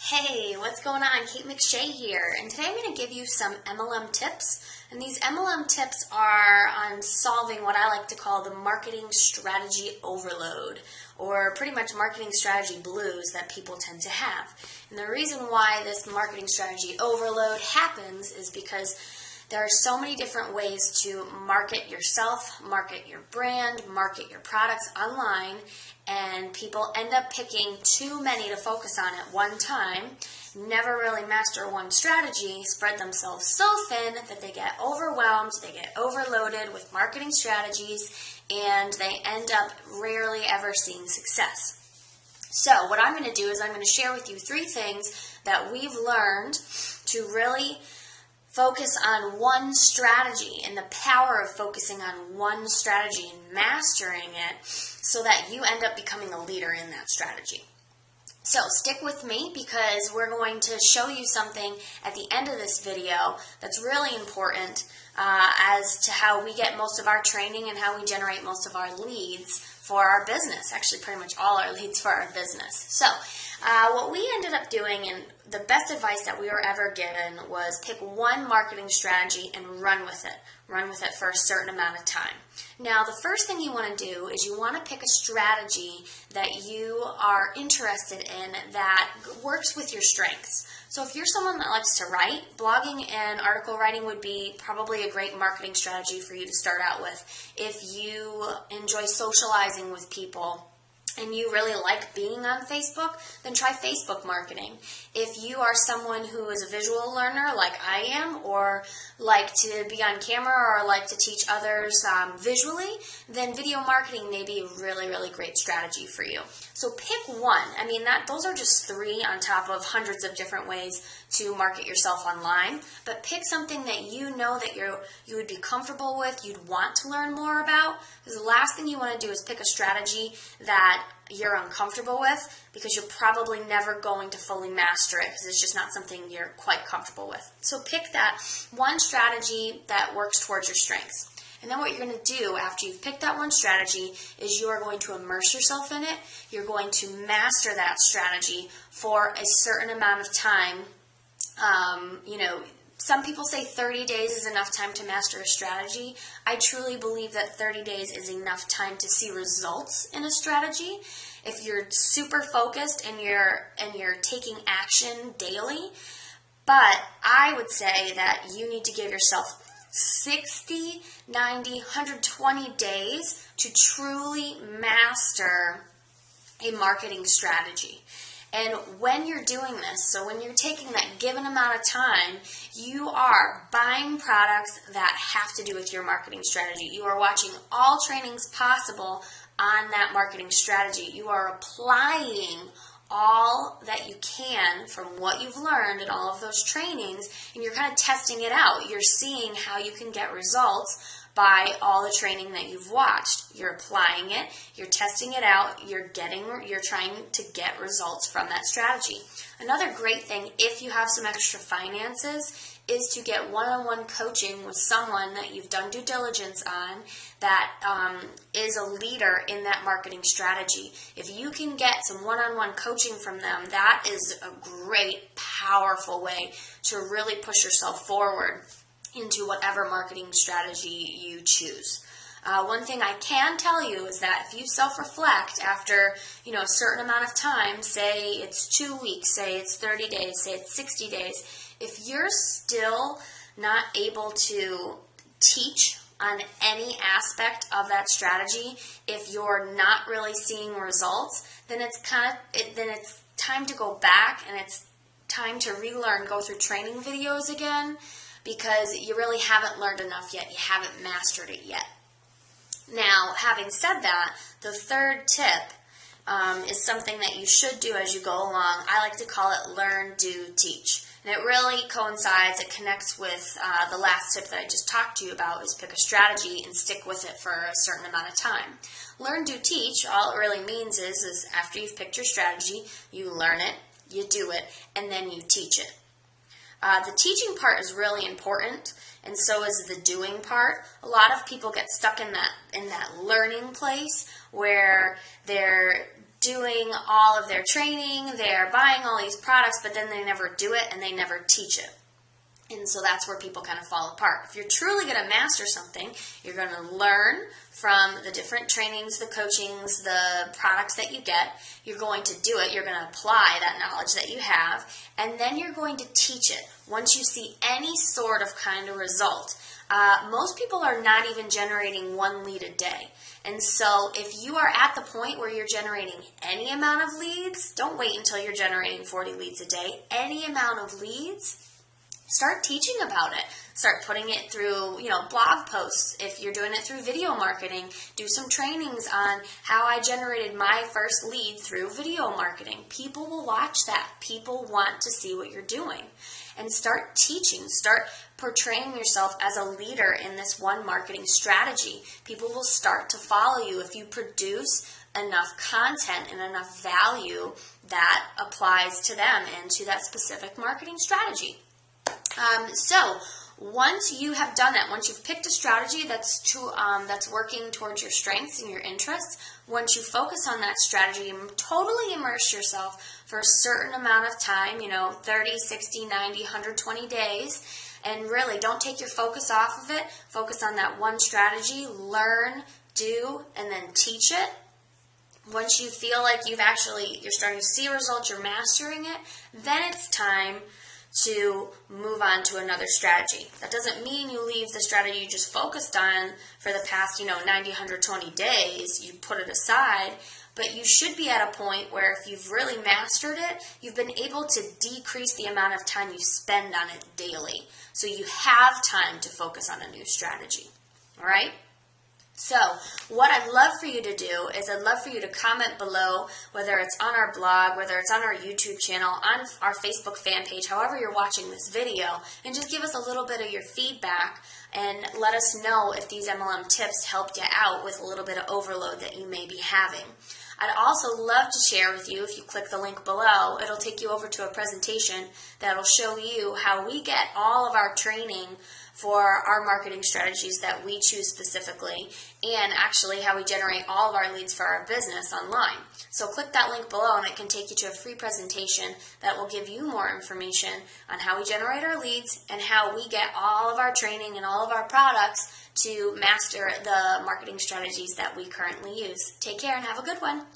Hey, what's going on? Kate McShay here, and today I'm going to give you some MLM tips. And these MLM tips are on solving what I like to call the marketing strategy overload, or pretty much marketing strategy blues that people tend to have. And the reason why this marketing strategy overload happens is because there are so many different ways to market yourself, market your brand, market your products online, and people end up picking too many to focus on at one time, never really master one strategy, spread themselves so thin that they get overwhelmed, they get overloaded with marketing strategies, and they end up rarely ever seeing success. So what I'm going to do is I'm going to share with you 3 things that we've learned to really focus on one strategy and the power of focusing on one strategy and mastering it so that you end up becoming a leader in that strategy. So stick with me because we're going to show you something at the end of this video that's really important as to how we get most of our training and how we generate most of our leads for our business, actually pretty much all our leads for our business. So what we ended up doing, and the best advice that we were ever given, was pick one marketing strategy and run with it. Run with it for a certain amount of time. Now, the first thing you want to do is you want to pick a strategy that you are interested in that works with your strengths. So if you're someone that likes to write, blogging and article writing would be probably a great marketing strategy for you to start out with. If you enjoy socializing with people, and you really like being on Facebook, then try Facebook marketing. If you are someone who is a visual learner like I am, or like to be on camera, or like to teach others visually, then video marketing may be a really, really great strategy for you. So pick one. I mean, those are just 3 on top of hundreds of different ways to market yourself online. But pick something that you know that you would be comfortable with, you'd want to learn more about. Because the last thing you want to do is pick a strategy that you're uncomfortable with, because you're probably never going to fully master it because it's just not something you're quite comfortable with. So pick that one strategy that works towards your strengths. And then what you're going to do after you've picked that one strategy is you are going to immerse yourself in it. You're going to master that strategy for a certain amount of time. Some people say 30 days is enough time to master a strategy. I truly believe that 30 days is enough time to see results in a strategy. If you're super focused and you're taking action daily, but I would say that you need to give yourself 60, 90, 120 days to truly master a marketing strategy. And when you're doing this, so when you're taking that given amount of time, you are buying products that have to do with your marketing strategy. You are watching all trainings possible on that marketing strategy. You are applying all that you can from what you've learned in all of those trainings, and you're kind of testing it out. You're seeing how you can get results by all the training that you've watched. You're applying it, you're testing it out, you're trying to get results from that strategy. Another great thing, if you have some extra finances, is to get one-on-one coaching with someone that you've done due diligence on that is a leader in that marketing strategy. If you can get some one-on-one coaching from them, that is a great, powerful way to really push yourself forward into whatever marketing strategy you choose. One thing I can tell you is that if you self-reflect after a certain amount of time, say it's 2 weeks, say it's 30 days, say it's 60 days, if you're still not able to teach on any aspect of that strategy, if you're not really seeing results, then it's time to go back and it's time to relearn, go through training videos again, because you really haven't learned enough yet. You haven't mastered it yet. Now, having said that, the third tip is something that you should do as you go along. I like to call it learn, do, teach. And it really coincides, it connects with the last tip that I just talked to you about, is pick a strategy and stick with it for a certain amount of time. Learn, do, teach, all it really means is after you've picked your strategy, you learn it, you do it, and then you teach it. The teaching part is really important, and so is the doing part. A lot of people get stuck in that learning place where they're doing all of their training, they're buying all these products, but then they never do it and they never teach it. And so that's where people kind of fall apart. If you're truly going to master something, you're going to learn from the different trainings, the coachings, the products that you get. You're going to do it. You're going to apply that knowledge that you have. And then you're going to teach it once you see any sort of kind of result. Most people are not even generating 1 lead a day. And so if you are at the point where you're generating any amount of leads, don't wait until you're generating 40 leads a day. Any amount of leads, start teaching about it. Start putting it through, blog posts. If you're doing it through video marketing, do some trainings on how I generated my first lead through video marketing. People will watch that. People want to see what you're doing. And start teaching. Start portraying yourself as a leader in this one marketing strategy. People will start to follow you if you produce enough content and enough value that applies to them and to that specific marketing strategy. So once you have done that, once you've picked a strategy that's working towards your strengths and your interests, once you focus on that strategy and totally immerse yourself for a certain amount of time, 30, 60, 90, 120 days, and really don't take your focus off of it. Focus on that one strategy, learn, do, and then teach it. Once you feel like you're starting to see results, you're mastering it, then it's time to move on to another strategy. That doesn't mean you leave the strategy you just focused on for the past, 90, 120 days. You put it aside, but you should be at a point where if you've really mastered it, you've been able to decrease the amount of time you spend on it daily. So you have time to focus on a new strategy. All right? So what I'd love for you to do is I'd love for you to comment below, whether it's on our blog, whether it's on our YouTube channel, on our Facebook fan page, however you're watching this video, and just give us a little bit of your feedback and let us know if these MLM tips helped you out with a little bit of overload that you may be having. I'd also love to share with you, if you click the link below, it'll take you over to a presentation that'll show you how we get all of our training for our marketing strategies that we choose specifically, and actually how we generate all of our leads for our business online. So click that link below and it can take you to a free presentation that will give you more information on how we generate our leads and how we get all of our training and all of our products to master the marketing strategies that we currently use. Take care and have a good one.